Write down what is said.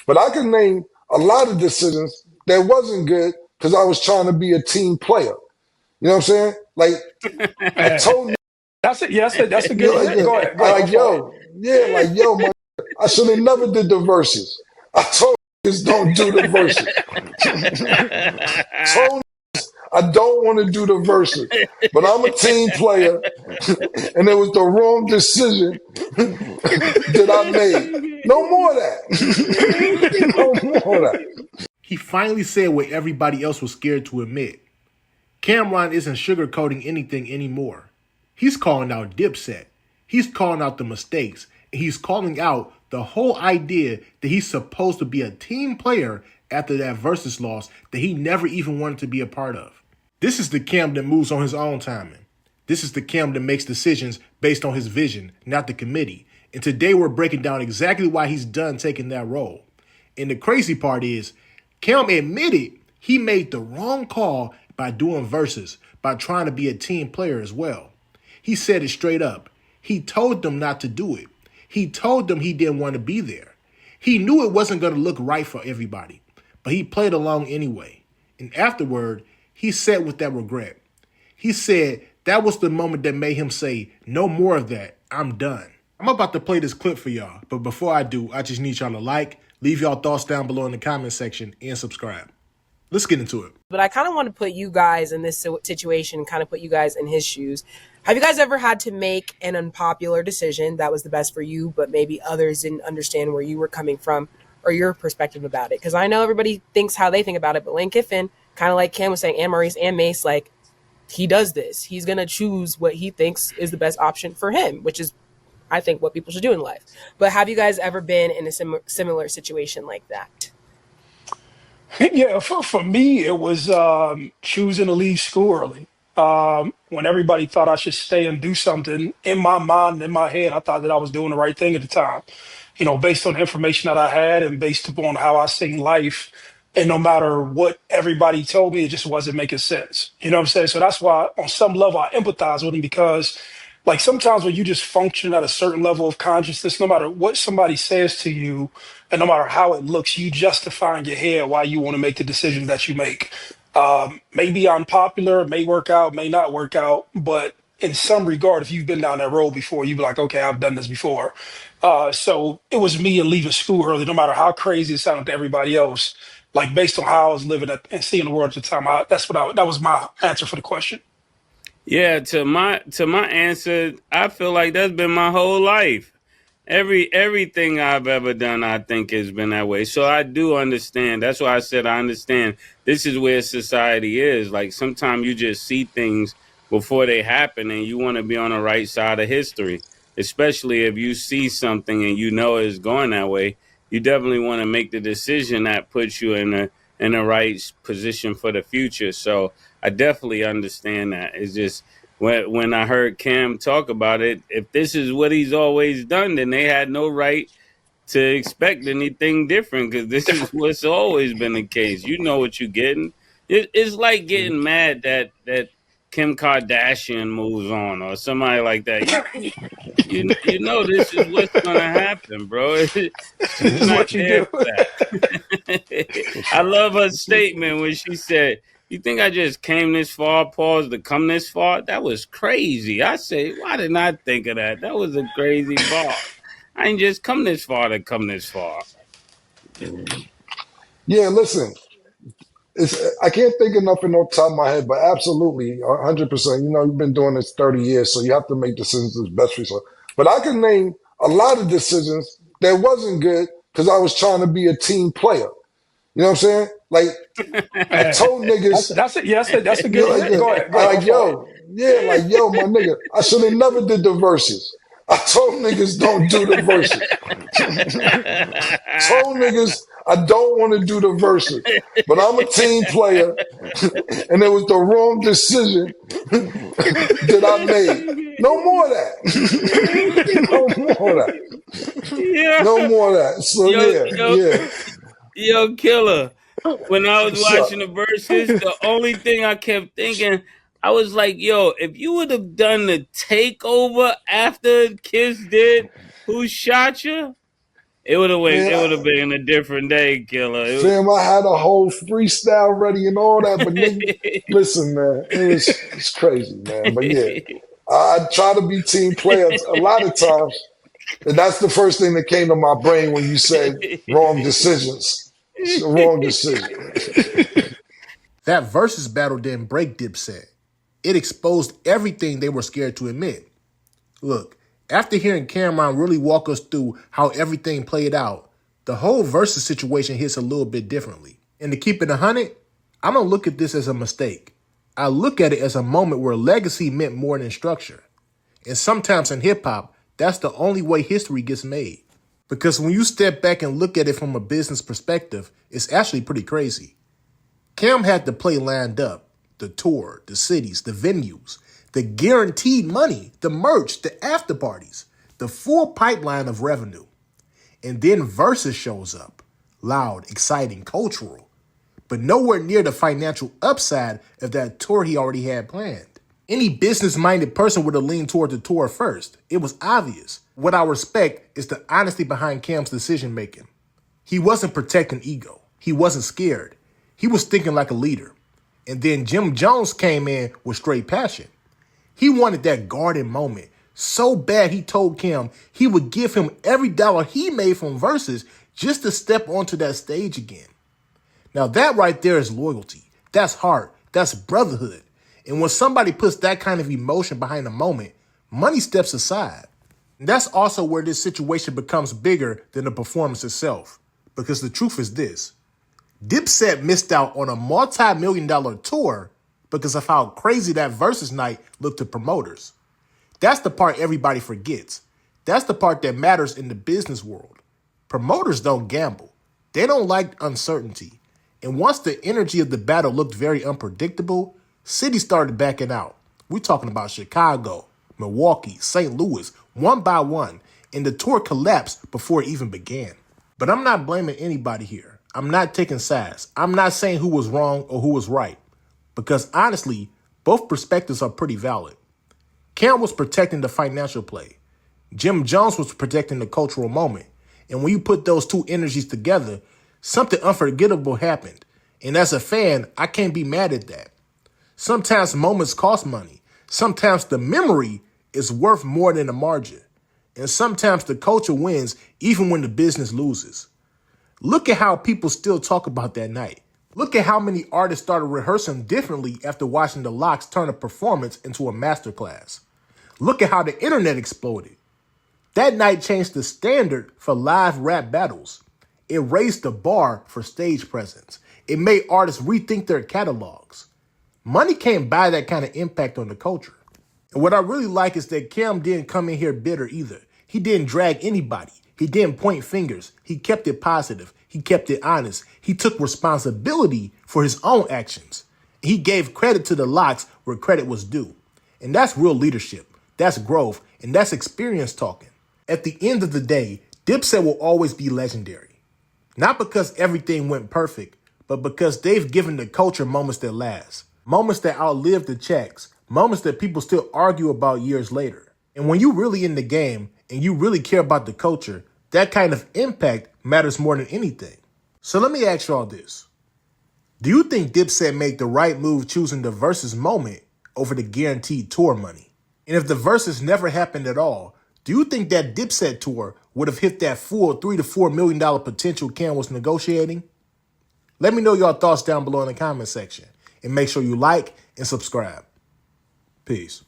But I can name a lot of decisions that wasn't good because I was trying to be a team player. You know what I'm saying? Like I Man, told that's it. Yeah, that's a you good. know, Yeah, go ahead. Go I ahead. My like fault. my I should have never did the verses. I told niggas don't do the verses. Told I don't want to do the verses. But I'm a team player, and it was the wrong decision that I made. No more of that. No more of that. He finally said what everybody else was scared to admit. Cameron isn't sugarcoating anything anymore. He's calling out Dipset. He's calling out the mistakes. And he's calling out the whole idea that he's supposed to be a team player after that Verzuz loss that he never even wanted to be a part of. This is the Cam that moves on his own timing. This is the Cam that makes decisions based on his vision, not the committee. And today we're breaking down exactly why he's done taking that role. And the crazy part is, Cam admitted he made the wrong call by doing Verzuz, by trying to be a team player as well. He said it straight up. He told them not to do it. He told them he didn't want to be there. He knew it wasn't going to look right for everybody, but he played along anyway. And afterward, he sat with that regret. He said that was the moment that made him say, no more of that, I'm done. I'm about to play this clip for y'all, but before I do, I just need y'all to like, leave y'all thoughts down below in the comment section, and subscribe. Let's get into it. But I kind of want to put you guys in this situation, kind of put you guys in his shoes. Have you guys ever had to make an unpopular decision that was the best for you, but maybe others didn't understand where you were coming from or your perspective about it? Because I know everybody thinks how they think about it, but Lane Kiffin, kind of like Cam was saying, and Maurice and Mace, like, he does this. He's going to choose what he thinks is the best option for him, which is, I think, what people should do in life. But have you guys ever been in a similar situation like that? Yeah, for me, it was choosing to leave school early. When everybody thought I should stay and do something, in my mind, in my head, I thought that I was doing the right thing at the time. Based on the information that I had and based upon how I seen life. And no matter what everybody told me, it just wasn't making sense. You know what I'm saying? So that's why, on some level, I empathize with him because, like, sometimes when you just function at a certain level of consciousness, no matter what somebody says to you, and no matter how it looks, you justify in your head why you want to make the decisions that you make. Maybe unpopular, may work out, may not work out, but in some regard, if you've been down that road before, you'd be like, okay, I've done this before. So it was me and leaving school early, no matter how crazy it sounded to everybody else. Like based on how I was living and seeing the world at the time, that was my answer for the question. Yeah, to my answer, I feel like that's been my whole life. Everything I've ever done, I think has been that way. So I do understand. That's why I said I understand. This is where society is. Like sometimes you just see things before they happen, and you want to be on the right side of history. Especially if you see something and you know it's going that way, you definitely want to make the decision that puts you in the right position for the future. So I definitely understand that. It's just when I heard Cam talk about it, if this is what he's always done, then they had no right to expect anything different because this is what's always been the case. You know what you're getting. It's like getting mad that Kim Kardashian moves on or somebody like that. You know this is what's gonna happen, bro. This She's is not what you there do. for that. I love her statement when she said, "You think I just came this far, pause to come this far? That was crazy." I say, why didn't I think of that? That was a crazy bar. I ain't just come this far to come this far. Yeah, listen. I can't think enough in the top of my head, but absolutely, 100%. You know, you've been doing this 30 years, so you have to make decisions that's best for yourself. But I can name a lot of decisions that wasn't good because I was trying to be a team player. You know what I'm saying? Like I Man, told niggas, that's it. Yeah, that's a you good. know, like Yeah, go ahead. Go I ahead. My like fault. my nigga, I should have never did the verses. I told niggas don't do the verses. Told niggas I don't want to do the verses, but I'm a team player, and it was the wrong decision that I made. No more of that. No more of that. Yeah, No more of that. So yo, yeah, yo, yeah. yo, killer. When I was What's up? watching the verses, the only thing I kept thinking, I was like, yo, if you would have done the takeover after Kiss did Who Shot You, It would have went. Man, It would have been a different day, killer. fam, I had a whole freestyle ready and all that, but nigga, listen, man, it's crazy, man. But yeah, I try to be team players a lot of times, and that's the first thing that came to my brain when you said wrong decisions. It's the wrong decision. That versus battle didn't break Dipset. It exposed everything they were scared to admit. Look, after hearing Cameron really walk us through how everything played out, the whole versus situation hits a little bit differently. And to keep it 100, I don't look at this as a mistake. I look at it as a moment where legacy meant more than structure. And sometimes in hip-hop, that's the only way history gets made. Because when you step back and look at it from a business perspective, it's actually pretty crazy. Cam had the play lined up, the tour, the cities, the venues, the guaranteed money, the merch, the after parties, the full pipeline of revenue. And then Verzuz shows up, loud, exciting, cultural, but nowhere near the financial upside of that tour he already had planned. Any business-minded person would have leaned toward the tour first. It was obvious. What I respect is the honesty behind Cam's decision-making. He wasn't protecting ego. He wasn't scared. He was thinking like a leader. And then Jim Jones came in with straight passion. He wanted that garden moment so bad he told Cam he would give him every dollar he made from Verzuz just to step onto that stage again. Now that right there is loyalty. That's heart. That's brotherhood. And when somebody puts that kind of emotion behind a moment, money steps aside. And that's also where this situation becomes bigger than the performance itself. Because the truth is this. Dipset missed out on a multi-million-dollar tour because of how crazy that Verzuz night looked to promoters. That's the part everybody forgets. That's the part that matters in the business world. Promoters don't gamble. They don't like uncertainty. And once the energy of the battle looked very unpredictable, cities started backing out. We're talking about Chicago, Milwaukee, St. Louis, one by one, and the tour collapsed before it even began. But I'm not blaming anybody here. I'm not taking sides. I'm not saying who was wrong or who was right. Because honestly, both perspectives are pretty valid. Cam was protecting the financial play. Jim Jones was protecting the cultural moment. And when you put those two energies together, something unforgettable happened. And as a fan, I can't be mad at that. Sometimes moments cost money. Sometimes the memory is worth more than the margin. And sometimes the culture wins even when the business loses. Look at how people still talk about that night. Look at how many artists started rehearsing differently after watching the Locks turn a performance into a masterclass. Look at how the internet exploded. That night changed the standard for live rap battles. It raised the bar for stage presence. It made artists rethink their catalogs. Money can't buy that kind of impact on the culture. And what I really like is that Cam didn't come in here bitter either. He didn't drag anybody. He didn't point fingers. He kept it positive. He kept it honest. He took responsibility for his own actions. He gave credit to the Locks where credit was due. And that's real leadership. That's growth. And that's experience talking. At the end of the day, Dipset will always be legendary. Not because everything went perfect, but because they've given the culture moments that last. Moments that outlive the checks. Moments that people still argue about years later. And when you're really in the game and you really care about the culture, that kind of impact matters more than anything. So let me ask y'all this. Do you think Dipset made the right move choosing the Verzuz moment over the guaranteed tour money? And if the Verzuz never happened at all, do you think that Dipset tour would have hit that full $3 to $4 million potential Cam was negotiating? Let me know your thoughts down below in the comment section. And make sure you like and subscribe. Peace.